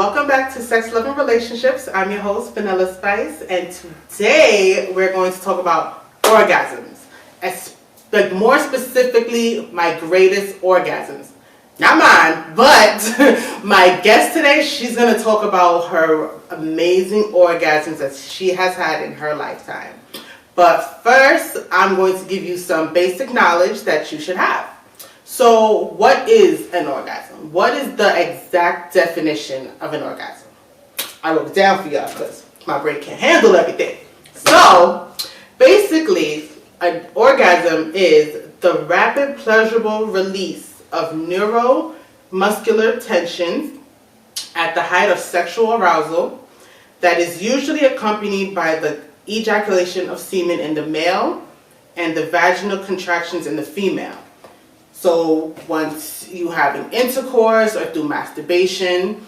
Welcome back to Sex, Love, and Relationships. I'm your host, Vanilla Spice, and today we're going to talk about orgasms. But more specifically, my greatest orgasms. Not mine, but my guest today, she's going to talk about her amazing orgasms that she has had in her lifetime. But first, I'm going to give you some basic knowledge that you should have. So, what is an orgasm? What is the exact definition of an orgasm? I wrote it down for y'all because my brain can't handle everything. So, basically, an orgasm is the rapid, pleasurable release of neuromuscular tensions at the height of sexual arousal that is usually accompanied by the ejaculation of semen in the male and the vaginal contractions in the female. So once you have an intercourse or through masturbation,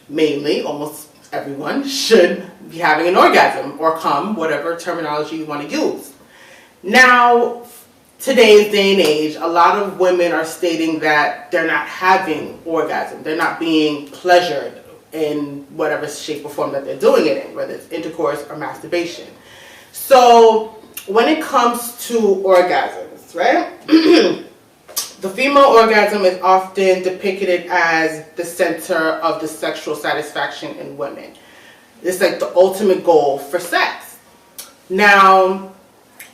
mainly, almost everyone should be having an orgasm or come, whatever terminology you want to use. Now, today's day and age, a lot of women are stating that they're not having orgasm. They're not being pleasured in whatever shape or form that they're doing it in, whether it's intercourse or masturbation. So when it comes to orgasms, right? The female orgasm is often depicted as the center of the sexual satisfaction in women. It's like the ultimate goal for sex. Now,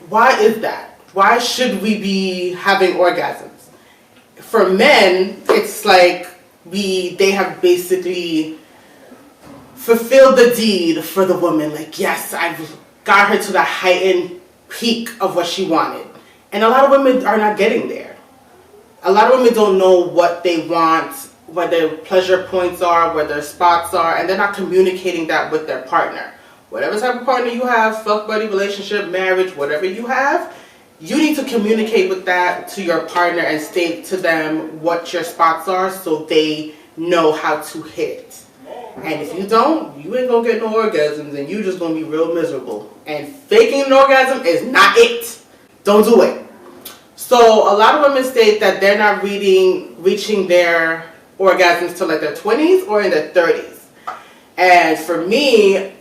why is that? Why should we be having orgasms? For men, it's like they have basically fulfilled the deed for the woman. Like, yes, I've got her to the heightened peak of what she wanted. And a lot of women are not getting there. A lot of women don't know what they want, what their pleasure points are, where their spots are, and they're not communicating that with their partner. Whatever type of partner you have, fuck buddy, relationship, marriage, whatever you have, you need to communicate with that to your partner and state to them what your spots are so they know how to hit it. And if you don't, you ain't gonna get no orgasms and you just gonna be real miserable. And faking an orgasm is not it. Don't do it. So a lot of women state that they're not reaching their orgasms till like their 20s or in their 30s. And for me,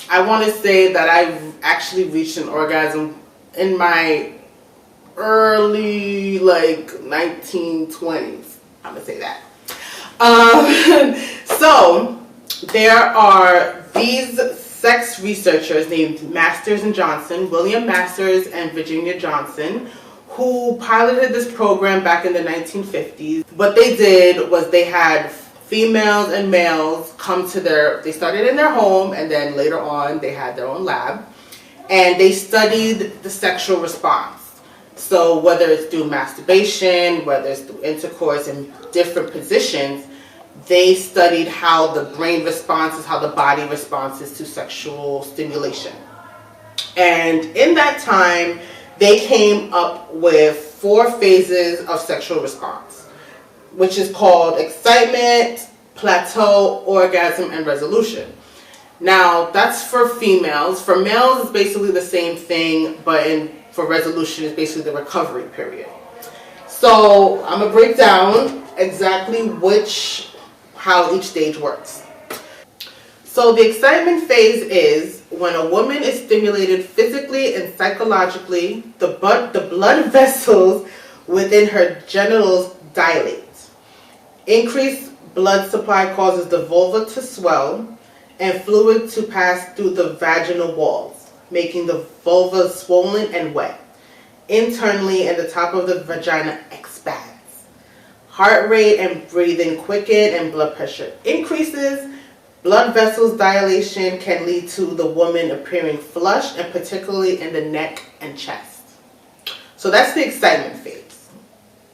I want to say that I've actually reached an orgasm in my early 1920s. I'm going to say that. So there are these sex researchers named Masters and Johnson, William Masters and Virginia Johnson, who piloted this program back in the 1950s. What they did was they had females and males come to they started in their home, and then later on they had their own lab, and they studied the sexual response. So whether it's through masturbation, whether it's through intercourse in different positions, they studied how the brain responses, how the body responses to sexual stimulation. And in that time, they came up with 4 phases of sexual response, which is called excitement, plateau, orgasm, and resolution. Now, that's for females. For males, it's basically the same thing, but for resolution, it's basically the recovery period. So, I'm going to break down exactly how each stage works. So the excitement phase is when a woman is stimulated physically and psychologically, the blood vessels within her genitals dilate. Increased blood supply causes the vulva to swell and fluid to pass through the vaginal walls, making the vulva swollen and wet. Internally, and the top of the vagina expands. Heart rate and breathing quicken and blood pressure increases. Blood vessels dilation can lead to the woman appearing flushed, and particularly in the neck and chest. So that's the excitement phase.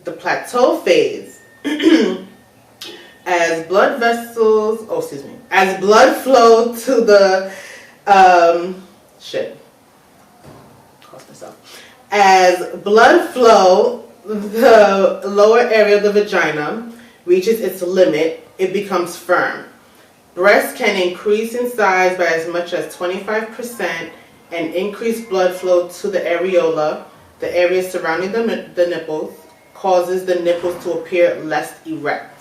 The plateau phase, as blood flow to the, As blood flow, the lower area of the vagina reaches its limit, it becomes firm. Breasts can increase in size by as much as 25% and increase blood flow to the areola, the area surrounding the nipples, causes the nipples to appear less erect.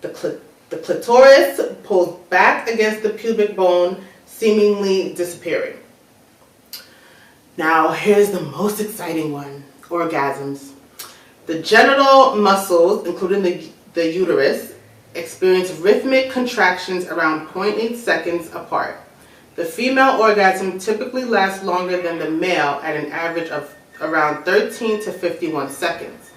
The The clitoris pulls back against the pubic bone, seemingly disappearing. Now, here's the most exciting one, orgasms. The genital muscles, including the uterus, experience rhythmic contractions around 0.8 seconds apart. The female orgasm typically lasts longer than the male at an average of around 13 to 51 seconds.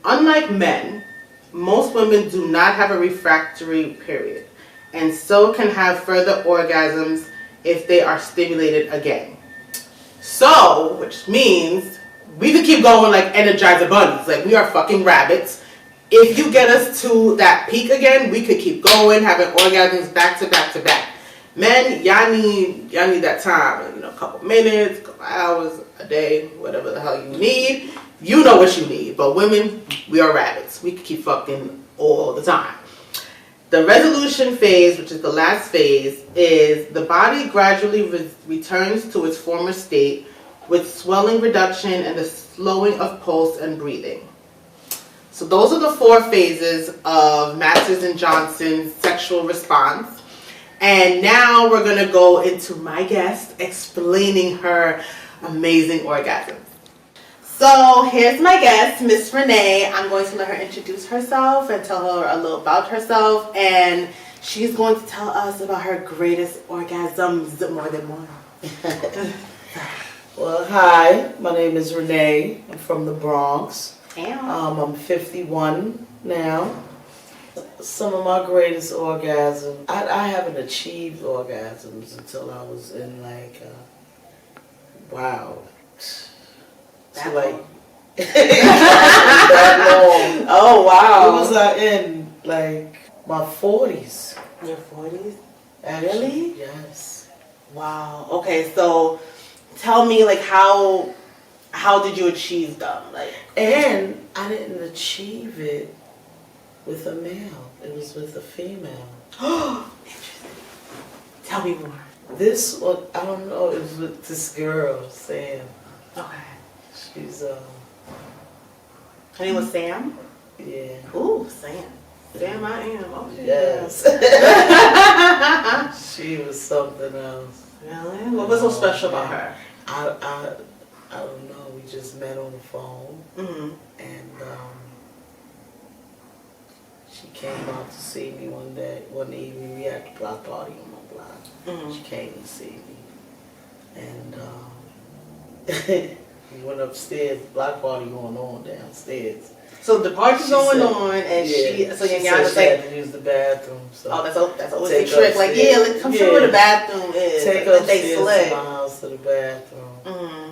Unlike men, most women do not have a refractory period, and so can have further orgasms if they are stimulated again. So, which means we could keep going like Energizer bunnies, like we are fucking rabbits. If you get us to that peak again, we could keep going, having orgasms back to back to back. Men, y'all need that time, a couple minutes, a couple hours, a day, whatever the hell you need. You know what you need. But women, we are rabbits. We could keep fucking all the time. The resolution phase, which is the last phase, is the body gradually returns to its former state with swelling reduction and the slowing of pulse and breathing. So those are the 4 phases of Masters and Johnson's sexual response. And now we're going to go into my guest explaining her amazing orgasm. So here's my guest, Miss Renee. I'm going to let her introduce herself and tell her a little about herself. And she's going to tell us about her greatest orgasms, more than one. Well, hi. My name is Renee. I'm from the Bronx. I'm 51 now. Some of my greatest orgasms, I haven't achieved orgasms until I was in wow. That like long. that long. Oh, wow. What was I in? Like my 40s. Your 40s? Actually, Really? yes. Wow. Okay, so tell me, how did you achieve them? And I didn't achieve it with a male. It was with a female. Interesting. Tell me more. This one, I don't know, it was with this girl, Sam. Okay. She's, Her name was Sam? yeah. Ooh, Sam. Sam I am. Okay. Yes. She was something else. Really? What was so special about her? I don't know. We just met on the phone. Mm-hmm. And she came out to see me one evening. We had a block party on my block. Mm-hmm. She came to see me. And we went upstairs, block party going on downstairs. So the party's going on, and she y'all said just she had to use the bathroom. So that's always a trick. Come show me where the bathroom is. Take They upstairs slay. to my house to the bathroom. Mm-hmm.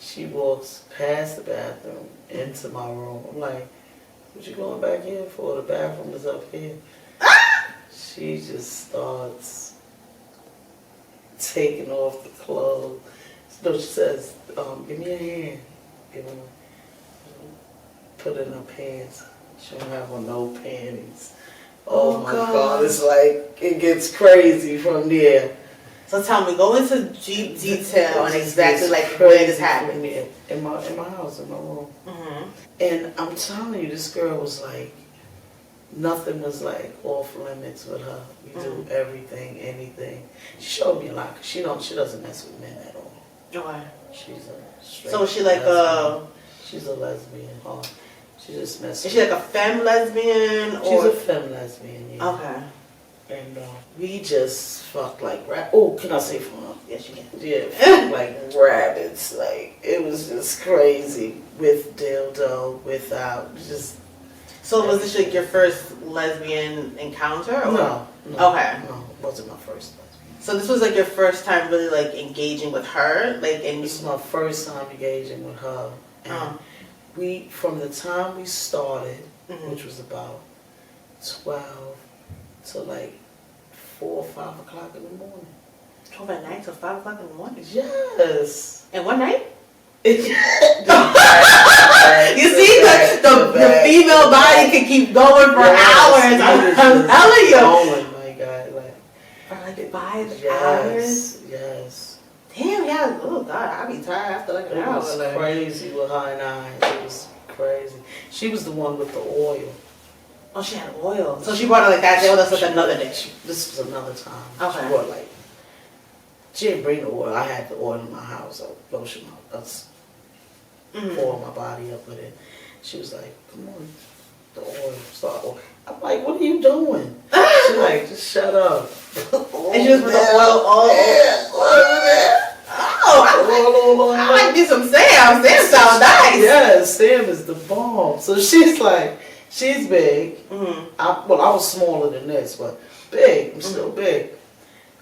She walks past the bathroom into my room. I'm like, what you going back here for? The bathroom is up here. She just starts taking off the clothes. So she says, give me your hand. Put in her pants. She don't have on no panties. Oh my God. It's like, it gets crazy from there. So tell me, go into deep detail on exactly where this happened. In my house, in my room. Mm-hmm. And I'm telling you, this girl was like, nothing was like off limits with her. We do everything, anything. She showed me a lot, 'cause she doesn't mess with men at all. Okay. She's a straight So is she she's a lesbian, huh? She just messes. Is she like a femme lesbian? She's a femme lesbian, yeah. Okay. And we just fucked like oh, can I say fun? Yes, you can. Yeah, fucked like rabbits. Like, it was just crazy. With dildo, without, just. So was this like your first lesbian encounter? Or? No. Okay. No, it wasn't my first lesbian. So this was like your first time really like engaging with her? And This is my first time engaging with her. And we, from the time we started, which was about 12 to like 4 or 5 o'clock in the morning. 12 at night till 5 o'clock in the morning? Yes. And one night? You see, the female body can keep going for hours. I'm telling you. Oh my God. For like 5 hours? Yes. Damn, yeah. Oh God, I'd be tired after like an hour. It was crazy with her and I. It was crazy. She was the one with the oil. Oh, she had oil. So she brought it like that day, or that's like another day? This was another time. Okay. She brought she didn't bring the oil. I had the oil in my house. I lotion pour my body up with it. She was like, come on, the oil, start oil. I'm like, what are you doing? She's like, just shut up. And she was with the oil all over there. Oh, I like do some Sam. Sam sounds nice. Yes, Sam is the bomb. So she's like, she's big. I was smaller than this, but big. I'm still big.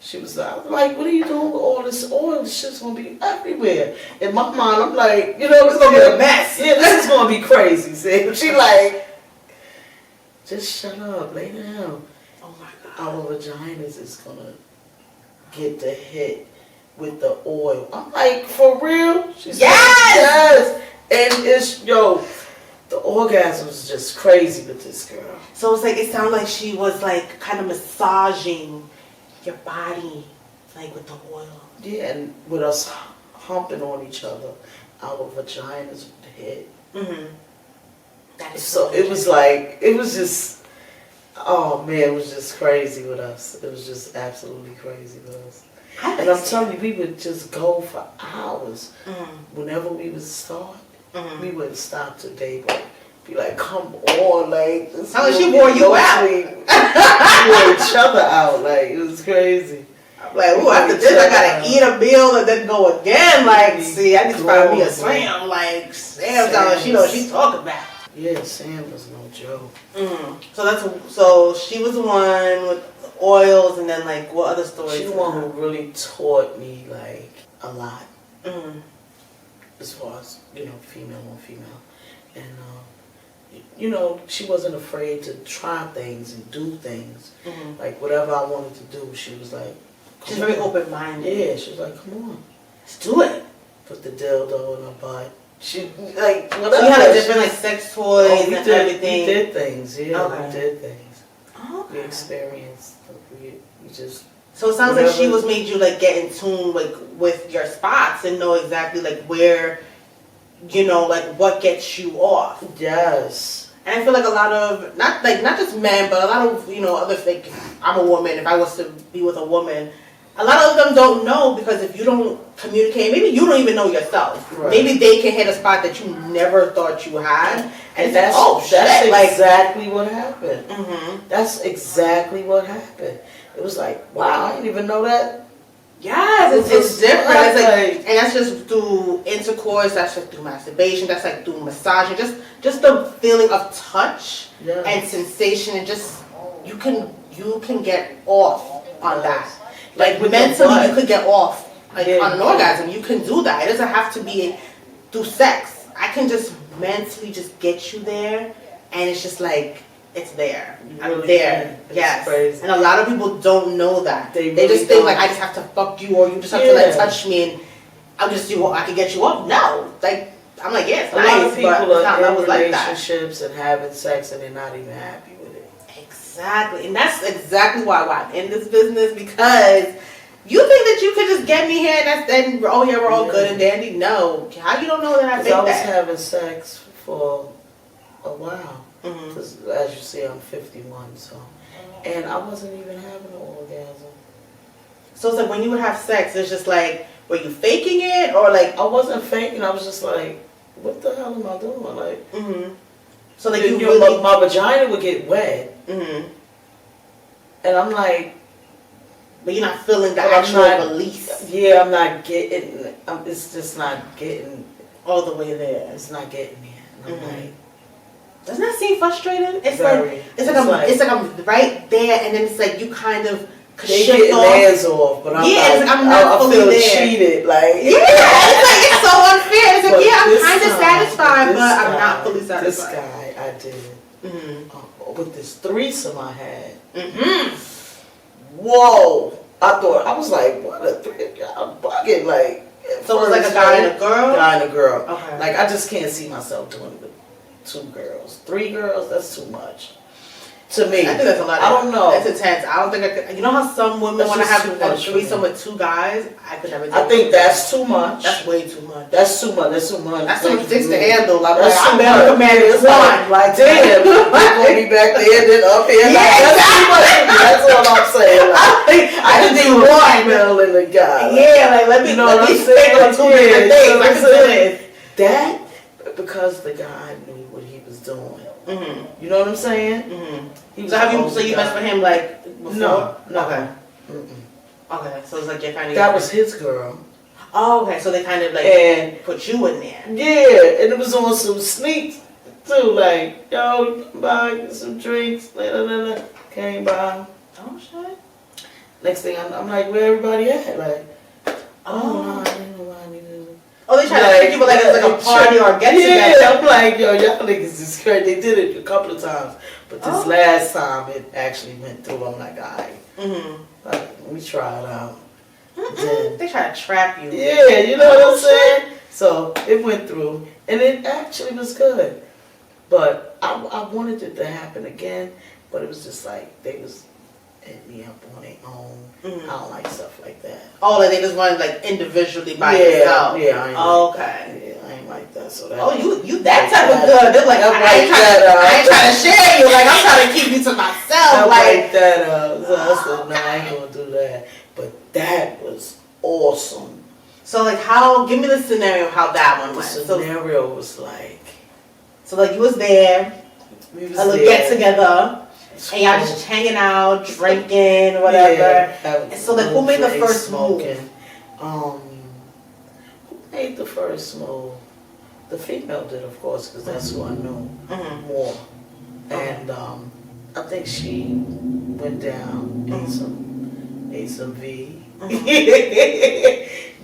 She was like, what are you doing with all this oil? This shit's gonna be everywhere. In my mind, I'm like, you know, it's gonna be a mess. Yeah, this is gonna be crazy. See? She like, just shut up, lay down. Oh my God. Our vaginas is gonna get the hit with the oil. I'm like, for real? She's yes! Like, yes. And it's, the orgasm was just crazy with this girl. So it's like, it sounded like she was like kind of massaging your body, like with the oil. Yeah, and with us humping on each other, our vaginas would hit. That is so it was like, it was just, oh man, it was just crazy with us. It was just absolutely crazy with us. And I'm telling you, we would just go for hours. Whenever we would start, we wouldn't stop till daybreak. Be like, come on, like, this how she wore you out? We wore each other out, like, it was crazy. I'm like, ooh, after this I gotta eat a meal and then go again. Like, see, I need to find me a Sam. Like, Sam sounds like she knows what she's talking about. Yeah, Sam was no joke. So she was the one with oils, and then like what other stories? She's the one who really taught me like a lot. As far as female on female, and she wasn't afraid to try things and do things. Like whatever I wanted to do, she was like, she's very open-minded. Yeah, she was like, come on, let's do it. Put the dildo in her butt. She like whatever. So you had different like sex toys and everything. We did things, yeah. Okay. We did things. Okay. We experienced. We just. So it sounds like she was made you like get in tune like with your spots and know exactly like where, like what gets you off. Yes. And I feel like a lot of not just men, but a lot of other like I'm a woman. If I was to be with a woman, a lot of them don't know because if you don't communicate, maybe you don't even know yourself. Right. Maybe they can hit a spot that you never thought you had, and that's exactly what happened. That's exactly what happened. It was like, wow, I didn't even know that. Yes, it's different. It's like, and that's just through intercourse. That's just through masturbation. That's like through massaging. Just the feeling of touch and sensation, and just you can get off on that. Like mentally, you could get off on an orgasm. You can do that. It doesn't have to be through sex. I can just mentally just get you there, and it's just like it's there. I'm there. Yes. Crazy. And a lot of people don't know that. They just think like I just have to fuck you, or you just have to like touch me, and I can get you off. No, like I'm like it's a nice, lot of people but are in relationships and having sex, and they're not even happy with it. Exactly, and that's exactly why I'm in this business, because you think that you could just get me here and we're all good and dandy. No, how you don't know that I think that? I was having sex for a while. Because as you see, I'm 51, and I wasn't even having an orgasm. So it's like when you would have sex, it's just like, were you faking it or like? I wasn't faking. I was just like, what the hell am I doing? Like, so like my vagina would get wet, and I'm like, but you're not feeling the actual release. Yeah, I'm not getting. It's just not getting all the way there. It's not getting there. And I'm like. Doesn't that seem frustrating? It's like I'm right there, and then it's like you kind of they get theirs off, but I'm I'm not fully feel there. Cheated, like it's so unfair. It's like I'm kind of satisfied, but I'm not fully satisfied. This guy, I did with this threesome I had. Whoa! I was like, what a threesome! I'm bugging like. So it was like a guy and a girl. Guy and a girl. Okay. Like I just can't see myself doing it. 2 girls, 3 girls, that's too much. To me. I think that's a lot. I don't know. That's intense. I don't think I could. You know how some women want to have a threesome with 2 guys? I could never do I think that's too much. That's way too much. That's too much. That's too much. That's too much dicks to handle. Like, that's I'm better commanding one. Like, damn, you're going to be back there, then up here. Yeah, like, exactly. That's all I'm saying. Like, I can do one female and a guy. Yeah, like, let me think of 2 different things. I can do it. That, because the guy knew what he was doing. Mm-hmm. You know what I'm saying? Mm-hmm. So you messed with him like before? No. Okay. Okay, so it's like you're kind of... That was his girl. Oh, okay, so they kind of like put you in there. Yeah, and it was on some sneaks too, like, yo, buy some drinks, came by. Oh, shit. Next thing I'm like, where everybody at? Like, Oh, they try to trick you, but like it's like a party or get together. Yeah, I'm like, yo, y'all niggas is crazy. They did it a couple of times, but this last time it actually went through. I'm like, alright, like, let me try it out. Then, they try to trap you. Yeah, you know what I'm saying? So it went through, and it actually was good. But I wanted it to happen again, but it was just like they was hitting me up on their own. I don't like stuff like that. Oh, like they just wanted like individually by yourself. Yeah, I ain't okay. I ain't like that. So that. Oh, you that type of good. They're like, I ain't trying to share you. Like, I'm trying to keep you to myself. I like that. So I said, no, I ain't gonna do that. But that was awesome. So like, give me the scenario of how that one went. The scenario was like, so like you was there, a little get together. And y'all just hanging out, drinking, whatever. Yeah, so like, who made the first move? Who made the first move? The female did, of course, because that's who I knew more. And I think she went down, ate some V.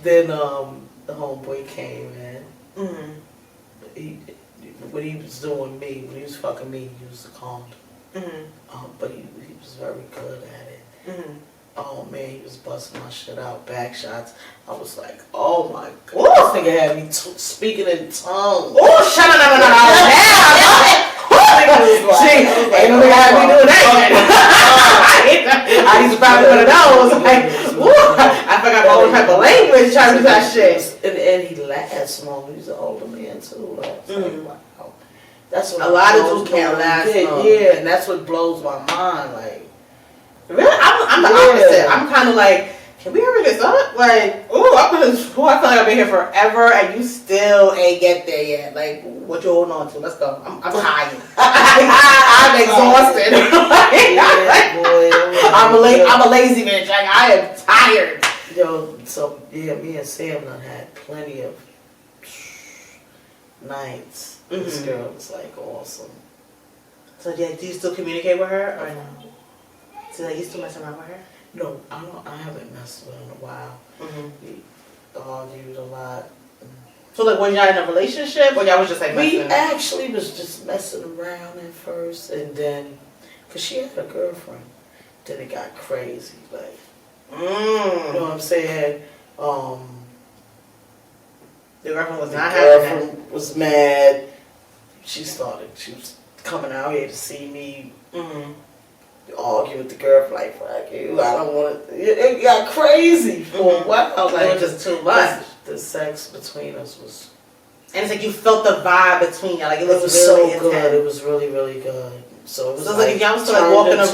Then the homeboy came in. When he was doing me, when he was fucking me, he used the condom. But he was very good at it. Oh man, he was busting my shit out, back shots. I was like, oh my god, this nigga had me speaking in tongues. Oh, shut up! Ain't no nigga had me doing that. I used to probably one of those. Like, I forgot all type of language trying to do that shit. And he lasts long. He's an older man too. Like, wow. That's what a lot of dudes can't last long. Yeah, and that's what blows my mind. Like, really, I'm the opposite. I'm kind of like, can we hurry this up? Like, I feel like I've been here forever, and you still ain't get there yet. Like, what you holding on to? Let's go. I'm tired. I'm exhausted. I'm a lazy bitch. Like, I am tired. Yo, so yeah, me and Sam done had plenty of nights. This girl was like awesome. So yeah, do you still communicate with her or no? So like, you still messing around with her? No, I haven't messed with her in a while. We argued a lot. So like, was y'all in a relationship or y'all was just like messing? We actually was just messing around at first, and then, cause she had a girlfriend, then it got crazy. Like, you know what I'm saying? The girlfriend was not happy. The girlfriend was mad. She was coming out here to see me. Argue with the girl, like, fuck you, I don't want to. It got crazy for a while. Like, it was just too much. The sex between us was. And it's like you felt the vibe between y'all. Like, it was really so good. It was really, really good. So it was like if y'all was still like walking a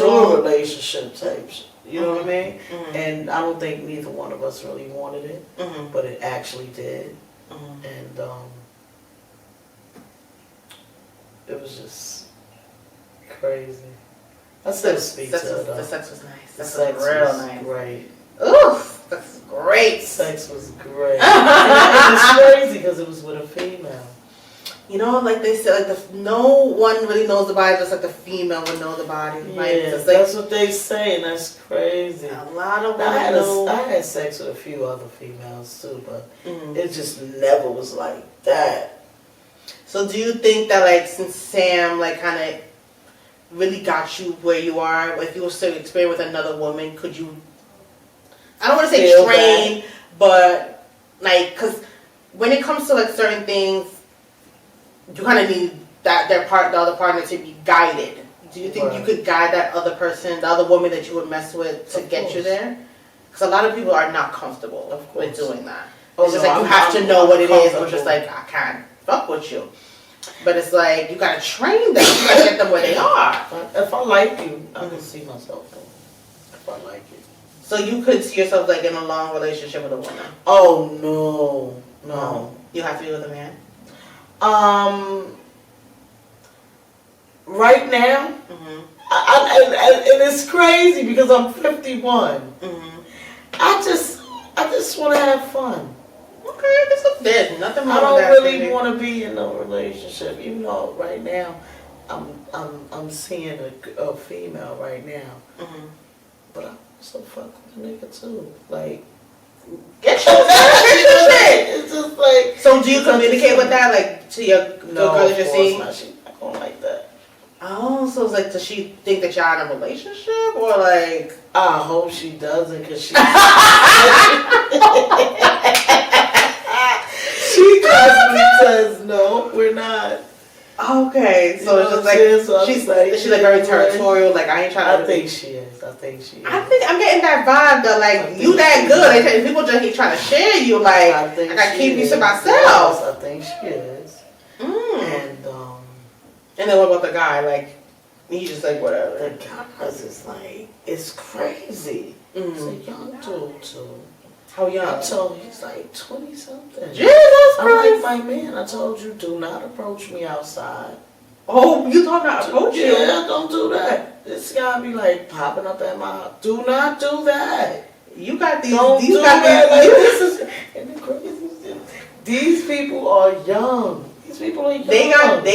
relationship type shit. You know what I mean? And I don't think neither one of us really wanted it, but it actually did. And it was just crazy. I still speak to her, though. The sex was nice. The sex was real nice. Great. Oof, that's great. Sex was great. And it's crazy because it was with a female. You know, like they said, like no one really knows the body, just like the female would know the body. Yeah, like, that's what they say, and that's crazy. A lot of women I had sex with a few other females too, but it just never was like that. So do you think that, like, since Sam, like, kind of really got you where you are, if you were to experience with another woman, could you, I don't want to say train, but, like, because when it comes to, like, certain things, you kind of need the other partner to be guided. Do you think you could guide that other person, the other woman that you would mess with, to get you there? Because a lot of people are not comfortable with doing that. It's just like you have to know what it is, or just like, I can't fuck with you. But it's like, you gotta train them. You gotta get them where they are. If I like you, I can see myself there. If I like you. So you could see yourself like in a long relationship with a woman? Oh, no. You have to be with a man? Right now, and it's crazy because I'm 51. I just want to have fun. Okay, there's nothing wrong with that. I don't really want to be in a relationship, even though right now I'm seeing a female right now. But I'm so fuck with a nigga too. Like, get your shit. It's just like. So do you communicate with that, like, to your girl that you're seeing? No, she's not going like that. Oh, so it's like, does she think that y'all in a relationship, or like? I hope she doesn't, cause she. She definitely says no, we're not. Okay, so it's just like she's like very territorial. Like, I ain't trying to. I think she is. I think I'm getting that vibe though. Like, you that good. People just keep trying to share you. Like, I gotta keep you to myself. I think she is. And then what about the guy? Like, he's just like whatever. The guy is like, it's crazy. It's a young dude too. How young? I told him he's like 20 something. Jesus Christ! I'm like, my man, I told you, do not approach me outside. Oh, you told me not to approach you? Yeah, don't do that. This guy be like popping up at my house. Do not do that. You got these. Don't do that. Like, this is, and the crazy thing, these people are young. These people are young.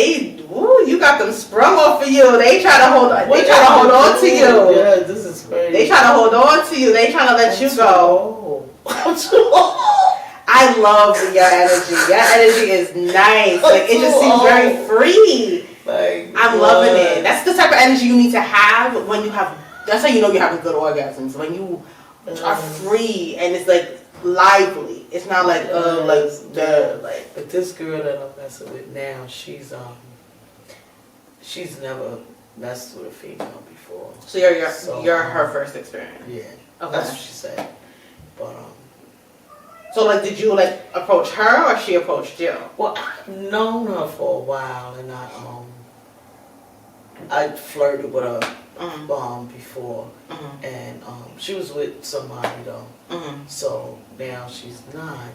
You got them sprung off of you. They try to hold on. They try to hold on to you. Yeah, this is crazy. They try to hold on to you. They trying to let you go. I love your energy. Your energy is nice. Like, it just seems very free. Like, I'm loving it. That's the type of energy you need to have when you have. That's how you know you're having good orgasms. When you are free and it's like lively. It's not like But this girl that I'm messing with now, she's never messed with a female before. So you're her first experience. Yeah. Okay. That's what she said. But so like, did you like approach her or she approached you? Well, I've known her for a while, and I flirted with her before, and she was with somebody though. So now she's not,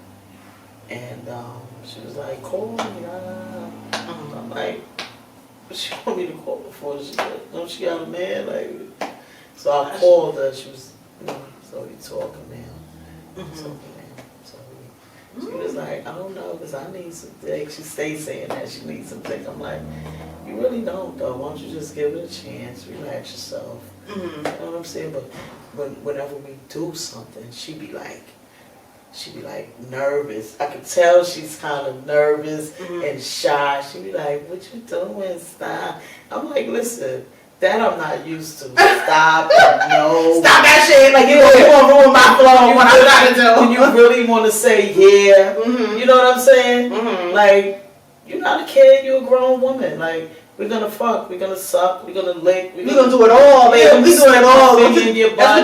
and she was like, call me. I'm like, she want me to call before she said, don't she got a man? Like, so I called her. She was, so we talking now. So she was like, I don't know, because I need some dick. She stays saying that she needs some dick. I'm like, you really don't though. Why don't you just give it a chance, relax yourself. You know what I'm saying? But whenever we do something, she be like nervous. I could tell she's kind of nervous and shy. She be like, what you doing? Stop. I'm like, listen, that I'm not used to. Stop. No. Stop that shit. Like, you gonna ruin my flow. What I'm trying to do. You really want to say yeah. You know what I'm saying? Like, you're not a kid. You're a grown woman. Like, we're gonna fuck. We're gonna suck. We're gonna lick. We're gonna do it all, baby. Yeah, we doing it all.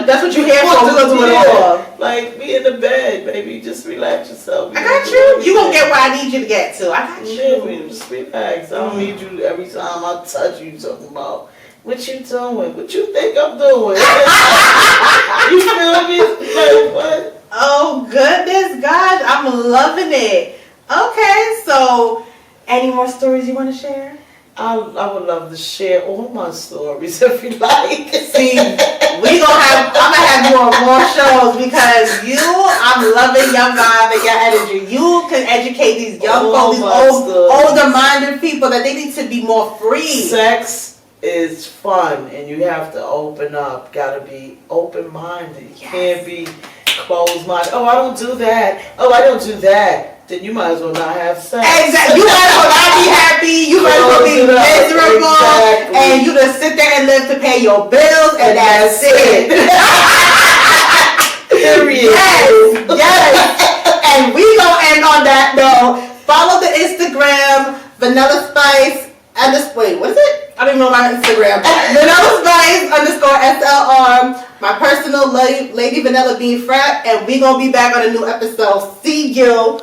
That's what you here for. We're gonna do it all. Like, be in the bed, baby. Just relax yourself. I got you. You gonna get where I need you to get to. I got you. Yeah, just relax. I don't need you every time I touch you talking about what you doing. What you think I'm doing? You feel me? Like, what? Oh goodness, gosh, I'm loving it. Okay, so any more stories you want to share? I would love to share all my stories if you like. See, I'm gonna have you on more shows because I'm loving your vibe and your energy. You can educate these young folks, these older minded people that they need to be more free. Sex is fun and you have to open up. Gotta be open minded. You can't be closed minded. Oh, I don't do that. Oh, I don't do that. Then you might as well not have sex. Exactly. You might as well not be happy. You might as well be miserable. Exactly. And you just sit there and live to pay your bills and that's it. Period. Yes. And we gonna end on that note. Follow the Instagram, Vanilla Spice Wait, what is it? I don't even know my Instagram. Vanillaspice_SLR. My personal Ladyvanillabeanfrapp. And we gonna be back on a new episode. See you.